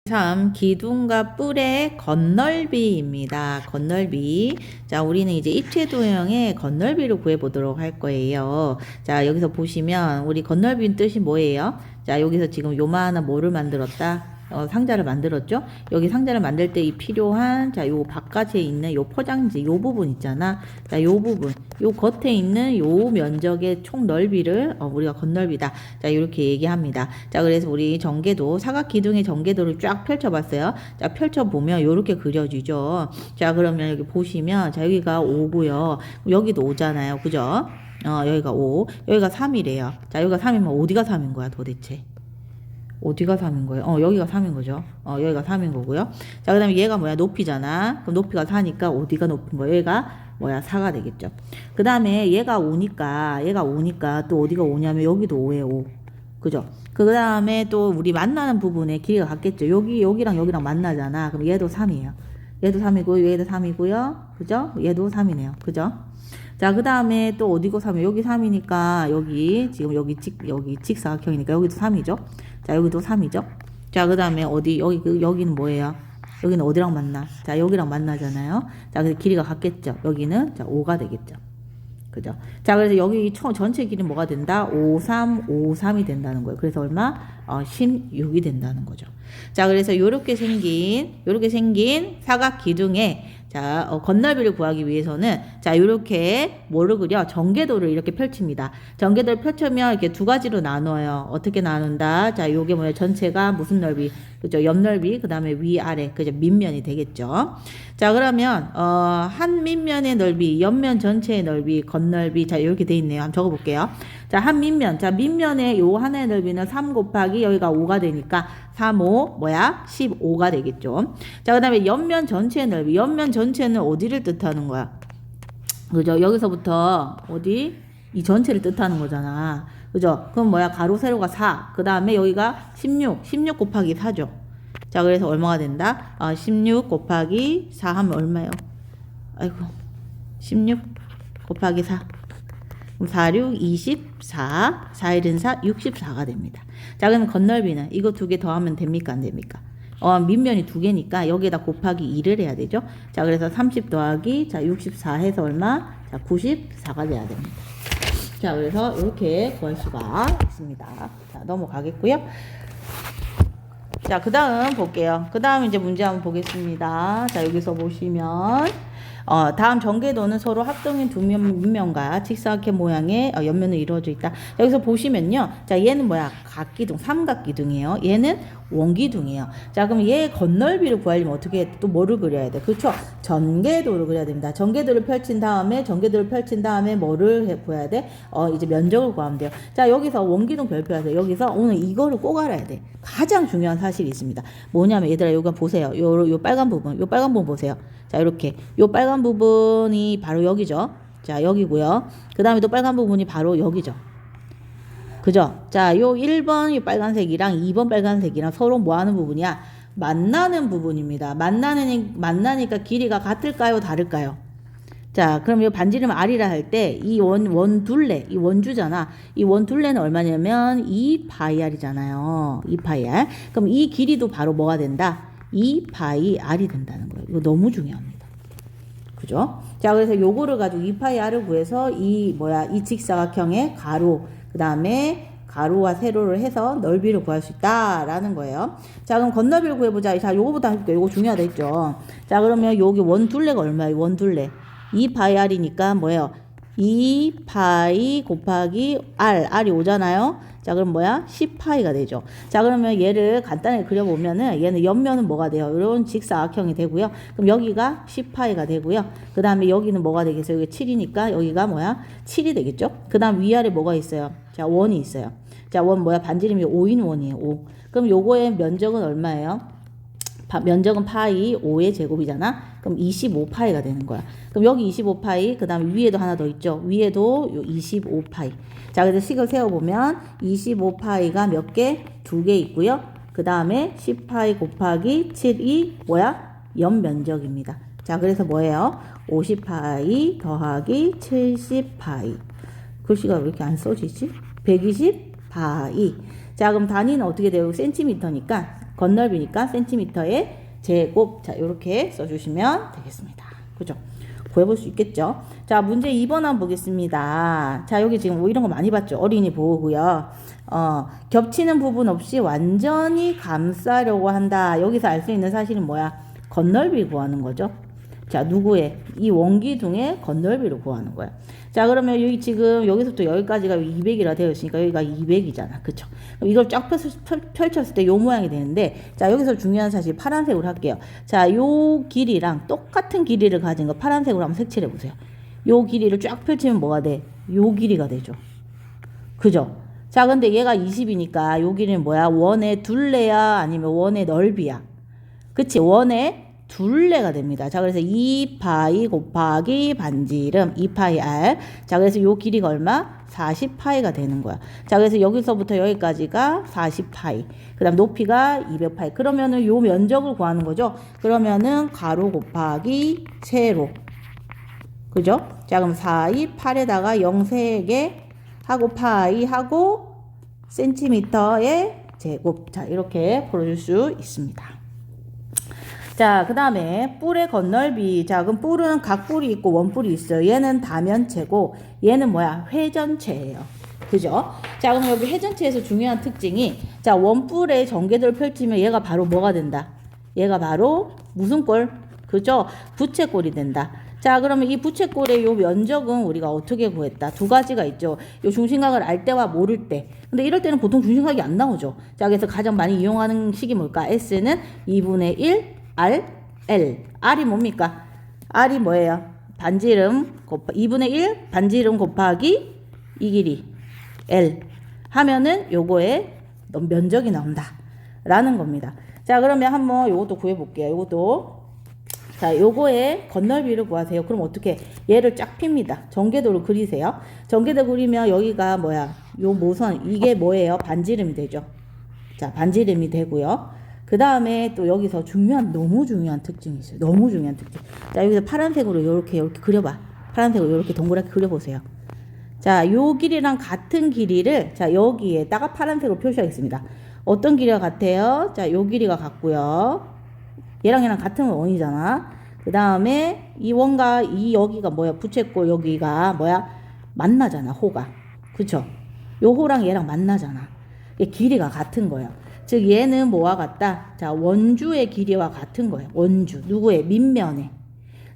3. 기둥과 뿔의 건널비입니다. 건널비. 자, 우리는 이제 입체 도형의 건널비를 구해보도록 할 거예요. 자, 여기서 보시면 우리 건널비는 뜻이 뭐예요? 자, 여기서 지금 요만한 뭐를 만들었다? 상자를 만들었죠? 여기 상자를 만들 때 이 필요한, 자, 요 바깥에 있는 요 포장지, 요 부분 있잖아. 자, 요 부분, 요 겉에 있는 요 면적의 총 넓이를, 우리가 건널비다. 자, 이렇게 얘기합니다. 자, 그래서 우리 전개도, 사각 기둥의 전개도를 쫙 펼쳐봤어요. 자, 펼쳐보면 요렇게 그려지죠. 자, 그러면 여기 보시면, 자, 여기가 5고요. 여기도 5잖아요. 그죠? 여기가 5, 여기가 3이래요. 자, 여기가 3이면 어디가 3인 거야, 도대체? 어디가 3인 거예요? 여기가 3인 거죠. 여기가 3인 거고요. 자, 그 다음에 얘가 뭐야? 높이잖아. 그럼 높이가 4니까 어디가 높은 거예요? 얘가 뭐야? 4가 되겠죠. 그 다음에 얘가 5니까 또 어디가 5냐면 여기도 5예요, 5. 그죠? 그 다음에 또 우리 만나는 부분에 길이가 같겠죠. 여기랑 여기랑 만나잖아. 그럼 얘도 3이에요. 얘도 3이고, 얘도 3이고요. 그죠? 얘도 3이네요. 그죠? 자, 그 다음에 또 어디고 3이에요? 여기 3이니까, 지금 여기 직사각형이니까 여기도 3이죠? 자, 여기도 3이죠? 자, 그 다음에 여기는 뭐예요? 여기는 어디랑 만나? 자, 여기랑 만나잖아요? 자, 그래서 길이가 같겠죠? 여기는, 자, 5가 되겠죠? 그죠? 자, 그래서 여기 전체 길이 뭐가 된다? 5, 3, 5, 3이 된다는 거예요. 그래서 얼마? 16이 된다는 거죠. 자, 그래서 요렇게 생긴 사각 기둥에 자, 건널비를 구하기 위해서는 자, 요렇게 뭐를 그려? 전개도를 이렇게 펼칩니다. 전개도를 펼치면 이렇게 두 가지로 나눠요. 어떻게 나눈다? 자, 요게 뭐예요? 전체가 무슨 넓이? 그죠? 옆 넓이, 그 다음에 위아래, 그죠? 밑면이 되겠죠. 자, 그러면, 한 밑면의 넓이, 옆면 전체의 넓이, 건널비, 자, 이렇게 돼 있네요. 한번 적어볼게요. 자, 한 밑면, 자, 밑면의 요 하나의 넓이는 3 곱하기 여기가 5가 되니까 3, 5, 15가 되겠죠. 자, 그 다음에 옆면 전체의 넓이, 옆면 전체는 어디를 뜻하는 거야? 그죠? 여기서부터 어디? 이 전체를 뜻하는 거잖아. 그죠? 그럼 가로, 세로가 4. 그 다음에 여기가 16 곱하기 4죠. 자, 그래서 얼마가 된다? 16 곱하기 4 하면 얼마예요? 아이고, 16 곱하기 4. 그럼 4, 6, 24, 4, 1은 4, 64가 됩니다. 자, 그럼 건널비는 이거 두 개 더하면 됩니까? 안 됩니까? 밑면이 두 개니까 여기에다 곱하기 2를 해야 되죠. 자, 그래서 30 더하기, 자, 64 해서 얼마? 자, 94가 돼야 됩니다. 자, 그래서 이렇게 구할 수가 있습니다. 자, 넘어가겠고요. 자, 그 다음 볼게요. 그 다음 이제 문제 한번 보겠습니다. 자, 여기서 보시면, 다음 전개도는 서로 합동인 두 밑면과 직사각형 모양의 옆면으로 이루어져 있다. 여기서 보시면요. 자, 얘는 뭐야? 각기둥, 삼각기둥이에요. 얘는 원기둥이에요. 자, 그럼 얘 건널비를 구하려면 어떻게 해? 또 뭐를 그려야 돼? 그렇죠? 전개도를 그려야 됩니다. 전개도를 펼친 다음에 뭐를 구해야 돼? 이제 면적을 구하면 돼요. 자, 여기서 원기둥 별표하세요. 여기서 오늘 이거를 꼭 알아야 돼. 가장 중요한 사실이 있습니다. 뭐냐면 얘들아, 요거 보세요. 요 빨간 부분 보세요. 자, 이렇게 요 빨간 부분이 바로 여기죠. 자, 여기고요. 그 다음에 또 빨간 부분이 바로 여기죠. 그죠? 자, 요 1번 이 빨간색이랑 2번 빨간색이랑 서로 뭐 하는 부분이야? 만나는 부분입니다. 만나니까 길이가 같을까요? 다를까요? 자, 그럼 이 반지름 R이라 할 때 이 원둘레, 이 원주잖아. 이 원둘레는 얼마냐면 2파이R이잖아요. 2파이R. 그럼 이 길이도 바로 뭐가 된다? 2파이R이 된다는 거예요. 이거 너무 중요합니다. 그죠? 자, 그래서 요거를 가지고 2파이R을 구해서 이 직사각형의 가로, 그 다음에 가로와 세로를 해서 넓이를 구할 수 있다라는 거예요. 자, 그럼 건너비를 구해보자. 자, 요거부터 해볼게요. 요거 중요하다 했죠. 자, 그러면 여기 원둘레가 얼마예요? 원둘레. 2파이R이니까 뭐예요? 2파이 곱하기 R이 5잖아요. 자, 그럼 뭐야? 10파이가 되죠. 자, 그러면 얘를 간단하게 그려보면은 얘는 옆면은 뭐가 돼요? 이런 직사각형이 되고요. 그럼 여기가 10파이가 되고요. 그 다음에 여기는 뭐가 되겠어요? 여기 7이니까 여기가 뭐야? 7이 되겠죠? 그 다음 위아래 뭐가 있어요? 자, 원이 있어요. 자, 원 뭐야? 반지름이 5인 원이에요. 5. 그럼 요거의 면적은 얼마예요? 면적은 파이 5의 제곱이잖아. 그럼 25파이가 되는 거야. 그럼 여기 25파이, 그 다음에 위에도 하나 더 있죠. 위에도 요 25파이. 자, 그래서 식을 세워보면 25파이가 몇 개? 2개 있고요. 그 다음에 10파이 곱하기 7이 뭐야? 옆면적입니다. 자, 그래서 뭐예요? 50파이 더하기 70파이. 글씨가 왜 이렇게 안 써지지? 120파이. 자, 그럼 단위는 어떻게 돼요? 센티미터니까 건널비니까 센티미터의 제곱. 자, 요렇게 써주시면 되겠습니다. 그죠? 구해볼 수 있겠죠? 자, 문제 2번 한번 보겠습니다. 자, 여기 지금 뭐 이런 거 많이 봤죠? 어린이 보호고요. 겹치는 부분 없이 완전히 감싸려고 한다. 여기서 알 수 있는 사실은 뭐야? 건널비 구하는 거죠. 자, 누구의? 이 원기둥의 건널비를 구하는 거야. 자, 그러면 여기 지금 여기서부터 여기까지가 200이라 되어 있으니까 여기가 200이잖아. 그쵸? 그럼 이걸 쫙 펼쳤을 때 요 모양이 되는데, 자, 여기서 중요한 사실 파란색으로 할게요. 자, 요 길이랑 똑같은 길이를 가진 거 파란색으로 한번 색칠해 보세요. 요 길이를 쫙 펼치면 뭐가 돼? 요 길이가 되죠. 그죠? 자, 근데 얘가 20이니까 요 길이는 뭐야? 원의 둘레야? 아니면 원의 넓이야? 그치? 원의 둘레가 됩니다. 자, 그래서 2파이 곱하기 반지름 2파이 r. 자, 그래서 요 길이가 얼마? 40파이가 되는 거야. 자, 그래서 여기서부터 여기까지가 40파이. 그 다음 높이가 200파이. 그러면은 요 면적을 구하는 거죠. 그러면은 가로 곱하기 세로. 그죠? 자, 그럼 4, 2, 8에다가 0 3개 하고 파이 하고 센티미터의 제곱. 자, 이렇게 풀어줄 수 있습니다. 자, 그 다음에 뿔의 건널비. 자, 그럼 뿔은 각뿔이 있고 원뿔이 있어요. 얘는 다면체고 얘는 뭐야? 회전체예요. 그죠? 자, 그럼 여기 회전체에서 중요한 특징이, 자, 원뿔의 전개도를 펼치면 얘가 바로 뭐가 된다? 얘가 바로 무슨 꼴? 그죠? 부채꼴이 된다. 자, 그러면 이 부채꼴의 요 면적은 우리가 어떻게 구했다? 두 가지가 있죠. 요 중심각을 알 때와 모를 때. 근데 이럴 때는 보통 중심각이 안 나오죠. 자, 그래서 가장 많이 이용하는 식이 뭘까? S는 2분의 1 R, L. R이 뭡니까? R이 뭐예요? 반지름 2분의 1 반지름 곱하기 이 길이 L 하면은 요거의 면적이 나온다 라는 겁니다. 자, 그러면 한번 요것도 구해볼게요. 요것도, 자, 요거의 건널비를 구하세요. 그럼 어떻게? 얘를 쫙 핍니다. 전개도를 그리세요. 전개도 그리면 여기가 뭐야? 요 모선, 이게 뭐예요? 반지름이 되죠. 자, 반지름이 되고요. 그 다음에 또 여기서 너무 중요한 특징이 있어요. 너무 중요한 특징. 자, 여기서 파란색으로 이렇게 그려봐. 파란색으로 이렇게 동그랗게 그려보세요. 자, 요 길이랑 같은 길이를, 자, 여기에다가 파란색으로 표시하겠습니다. 어떤 길이가 같아요? 자, 요 길이가 같고요. 얘랑 같은 원이잖아. 그 다음에 이 원과 이 여기가 뭐야? 부채꼴 여기가 뭐야? 만나잖아, 호가. 그쵸? 요 호랑 얘랑 만나잖아. 얘 길이가 같은 거예요. 즉 얘는 뭐와 같다? 자, 원주의 길이와 같은 거예요. 원주. 누구의? 밑면에.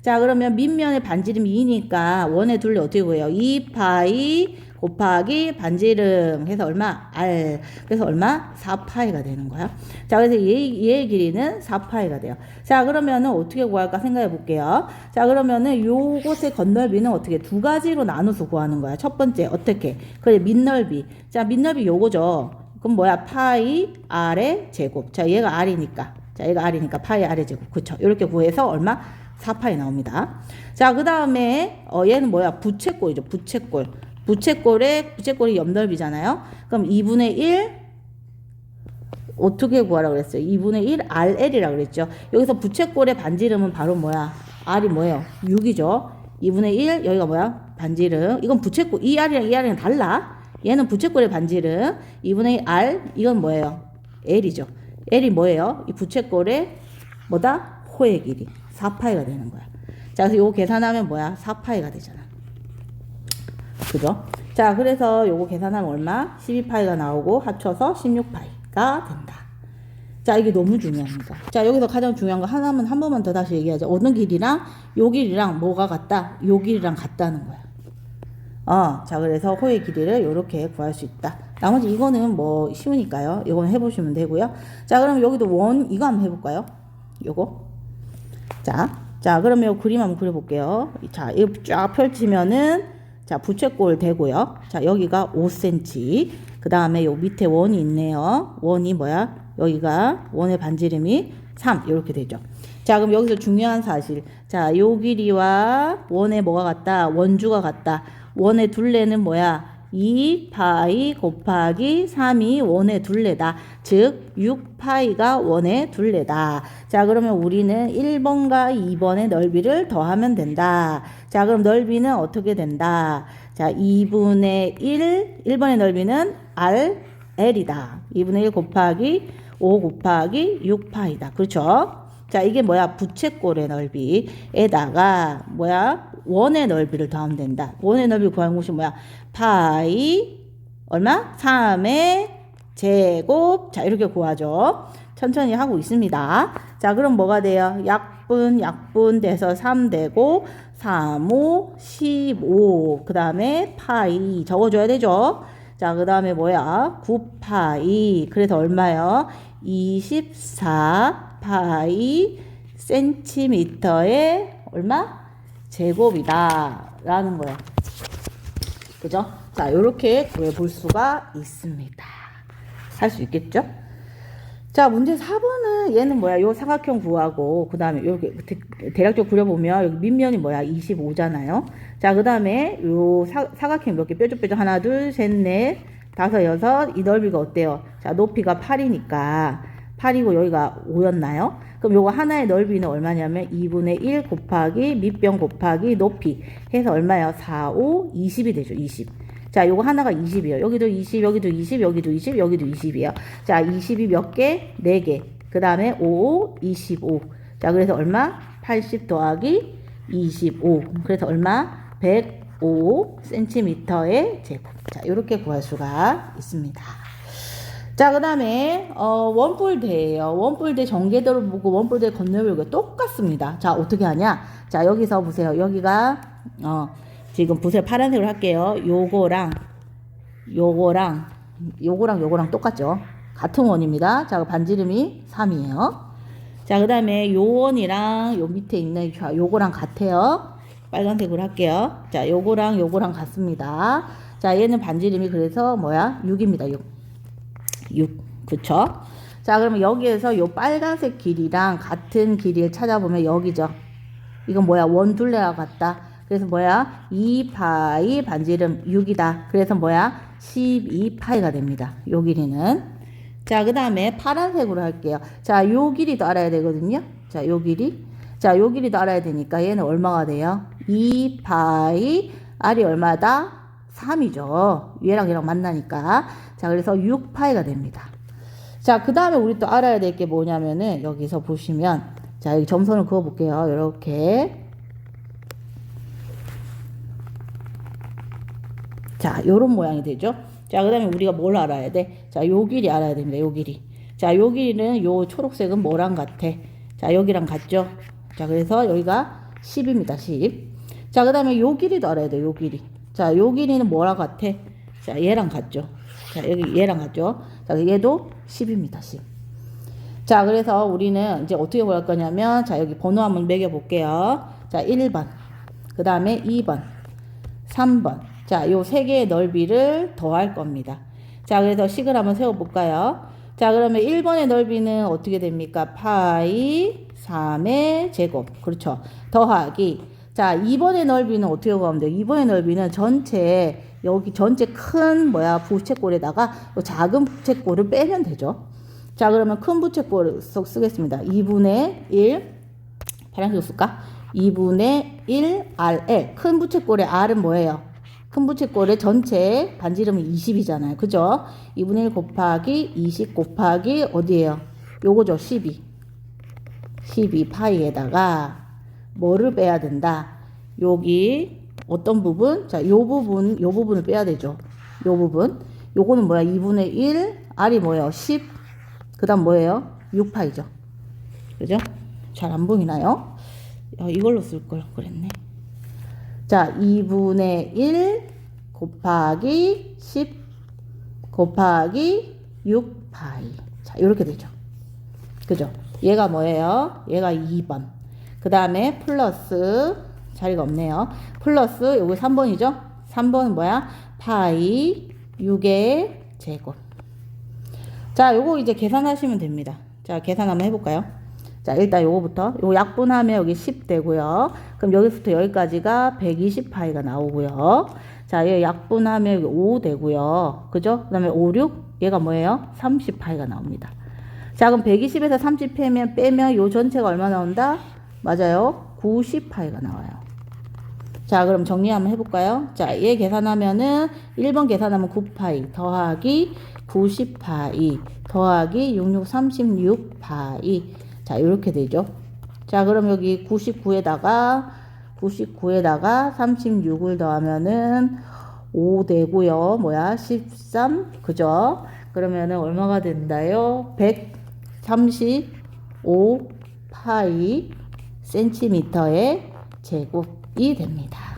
자, 그러면 밑면의 반지름이 2니까 원의 둘레 어떻게 구해요? 2파이 곱하기 반지름 해서 얼마? R. 그래서 얼마? 4파이가 되는 거야. 자, 그래서 얘의 길이는 4파이가 돼요. 자, 그러면은 어떻게 구할까 생각해 볼게요. 자, 그러면은 요곳의 건널비는 어떻게? 두 가지로 나눠서 구하는 거야. 첫 번째, 어떻게? 그래, 밑넓이. 자, 밑넓이 요거죠. 그럼 뭐야? 파이 R의 제곱. 자, 얘가 R이니까. 자, 얘가 R이니까 파이 R의 제곱. 그쵸? 이렇게 구해서 얼마? 4파이 나옵니다. 자, 그 다음에, 얘는 뭐야? 부채꼴이죠. 부채꼴. 부채꼴이 옆넓이잖아요. 그럼 2분의 1, 어떻게 구하라고 그랬어요? 2분의 1 RL이라고 그랬죠. 여기서 부채꼴의 반지름은 바로 뭐야? R이 뭐예요? 6이죠. 2분의 1, 여기가 뭐야? 반지름. 이건 부채꼴, 이 R이랑 이 R이랑 달라. 얘는 부채꼴의 반지름 2분의 1 R, 이건 뭐예요? L이죠. L이 뭐예요? 이 부채꼴의 뭐다? 호의 길이 4파이가 되는 거야. 자, 그래서 요거 계산하면 뭐야? 4파이가 되잖아. 그죠? 자, 그래서 요거 계산하면 얼마? 12파이가 나오고 합쳐서 16파이가 된다. 자, 이게 너무 중요합니다. 자, 여기서 가장 중요한 거 하나만 한 번만 더 다시 얘기하자. 어느 길이랑 요 길이랑 뭐가 같다? 요 길이랑 같다는 거야. 자, 그래서 호의 길이를 이렇게 구할 수 있다. 나머지 이거는 뭐 쉬우니까요. 이건 해보시면 되고요. 자, 그럼 여기도 원, 이거 한번 해볼까요? 요거. 자, 그러면 요 그림 한번 그려볼게요. 자, 이거 쫙 펼치면은, 자, 부채꼴 되고요. 자, 여기가 5cm. 그 다음에 요 밑에 원이 있네요. 원이 뭐야? 여기가 원의 반지름이 3. 이렇게 되죠. 자, 그럼 여기서 중요한 사실. 자, 요 길이와 원의 뭐가 같다? 원주가 같다. 원의 둘레는 뭐야? 2파이 곱하기 3이 원의 둘레다. 즉 6파이가 원의 둘레다. 자, 그러면 우리는 1번과 2번의 넓이를 더하면 된다. 자, 그럼 넓이는 어떻게 된다? 자, 2분의 1, 1번의 넓이는 R, L이다. 2분의 1 곱하기 5 곱하기 6파이다. 그렇죠? 자, 이게 뭐야? 부채꼴의 넓이에다가 뭐야? 원의 넓이를 더하면 된다. 원의 넓이 구하는 것이 뭐야? 파이 얼마? 3의 제곱. 자, 이렇게 구하죠. 천천히 하고 있습니다. 자, 그럼 뭐가 돼요? 약분 돼서 3 되고 3, 5, 15. 그 다음에 파이 적어줘야 되죠. 자, 그 다음에 뭐야? 9파이. 그래서 얼마요? 24 파이 센티미터의 얼마? 제곱이다. 라는 거야. 그죠? 자, 요렇게 구해볼 수가 있습니다. 할 수 있겠죠? 자, 문제 4번은 얘는 뭐야? 요 삼각형 구하고, 그 다음에 이렇게 대략적으로 그려보면 여기 밑면이 뭐야? 25잖아요. 자, 그 다음에 요 사각형 몇 개 뾰족뾰족 하나, 둘, 셋, 넷, 다섯, 여섯. 이 넓이가 어때요? 자, 높이가 8이니까 8이고 여기가 5였나요? 그럼 요거 하나의 넓이는 얼마냐면 2분의 1 곱하기 밑변 곱하기 높이 해서 얼마예요? 4, 5, 20이 되죠. 20. 자, 요거 하나가 20이에요. 여기도 20, 여기도 20, 여기도 20, 여기도 20이에요. 자, 20이 몇 개? 4개. 그 다음에 5, 25. 자, 그래서 얼마? 80 더하기 25. 그래서 얼마? 105cm의 제곱. 자, 요렇게 구할 수가 있습니다. 자, 그 다음에 원뿔대예요. 원뿔대 전개도를 보고 원뿔대 건널비가 똑같습니다. 자, 어떻게 하냐? 자, 여기서 보세요. 여기가 지금 붓을 파란색으로 할게요. 요거랑 똑같죠? 같은 원입니다. 자, 반지름이 3이에요. 자, 그 다음에 요 원이랑 요 밑에 있는 요거랑 같아요. 빨간색으로 할게요. 자, 요거랑 같습니다. 자, 얘는 반지름이 그래서 뭐야? 6입니다. 6. 그쵸? 자, 그러면 여기에서 요 빨간색 길이랑 같은 길이를 찾아보면 여기죠. 이건 뭐야? 원 둘레와 같다. 그래서 뭐야? 2파이 반지름 6이다. 그래서 뭐야? 12파이가 됩니다. 요 길이는. 자, 그 다음에 파란색으로 할게요. 자, 요 길이도 알아야 되거든요. 자, 요 길이. 자, 요 길이도 알아야 되니까 얘는 얼마가 돼요? 2파이 R이 얼마다? 3이죠. 얘랑 만나니까. 자, 그래서 6파이가 됩니다. 자, 그 다음에 우리 또 알아야 될 게 뭐냐면은 여기서 보시면 자, 여기 점선을 그어 볼게요. 이렇게. 자, 요런 모양이 되죠. 자, 그 다음에 우리가 뭘 알아야 돼? 자, 요 길이 알아야 됩니다. 요 길이. 자, 요 길이는 요 초록색은 뭐랑 같아? 자, 여기랑 같죠? 자, 그래서 여기가 10입니다. 10. 자, 그 다음에 요 길이도 알아야 돼요. 요 길이. 자, 요 길이는 뭐랑 같아? 자, 얘랑 같죠? 자, 여기 얘랑 같죠? 자, 얘도 10입니다. 10. 자, 그래서 우리는 이제 어떻게 구할 거냐면, 자, 여기 번호 한번 매겨볼게요. 자, 1번. 그 다음에 2번. 3번. 자, 요 세 개의 넓이를 더할 겁니다. 자, 그래서 식을 한번 세워볼까요? 자, 그러면 1번의 넓이는 어떻게 됩니까? 파이 3의 제곱. 그렇죠. 더하기. 자, 2번의 넓이는 어떻게 구하면 돼요? 2번의 넓이는 전체, 여기 전체 큰 부채꼴에다가 작은 부채꼴을 빼면 되죠. 자, 그러면 큰 부채꼴을 쓰겠습니다. 2분의 1, 파란색 쓸까? 2분의 1 RL. 큰 부채꼴의 R은 뭐예요? 큰 부채꼴의 전체 반지름이 20이잖아요. 그죠? 2분의 1 곱하기 20 곱하기 어디예요? 요거죠. 12. 12파이에다가 뭐를 빼야 된다? 여기 어떤 부분? 자, 요 부분을 빼야 되죠. 요 부분. 요거는 뭐야? 2분의 1, R이 뭐예요? 10. 그 다음 뭐예요? 6파이죠. 그죠? 잘 안 보이나요? 이걸로 쓸 걸 그랬네. 자, 2분의 1 곱하기 10 곱하기 6파이. 자, 이렇게 되죠. 그죠? 얘가 뭐예요? 얘가 2번. 그 다음에 플러스, 자리가 없네요. 플러스, 요거 3번이죠? 3번은 뭐야? 파이 6의 제곱. 자, 요거 이제 계산하시면 됩니다. 자, 계산 한번 해볼까요? 자, 일단 요거부터. 요거 약분하면 여기 10 되고요. 그럼 여기서부터 여기까지가 120파이가 나오고요. 자, 얘 약분하면 여기 5 되고요. 그죠? 그 다음에 5, 6. 얘가 뭐예요? 30파이가 나옵니다. 자, 그럼 120에서 30 빼면 요 전체가 얼마 나온다? 맞아요. 90파이가 나와요. 자, 그럼 정리 한번 해볼까요? 자, 얘 계산하면은 1번 계산하면 9파이 더하기 90파이 더하기 6636 파이. 자, 이렇게 되죠. 자, 그럼 여기 99에다가 36을 더하면은 5 되고요. 뭐야? 13. 그죠? 그러면은 얼마가 된다요? 135 파이 센티미터의 제곱이 됩니다.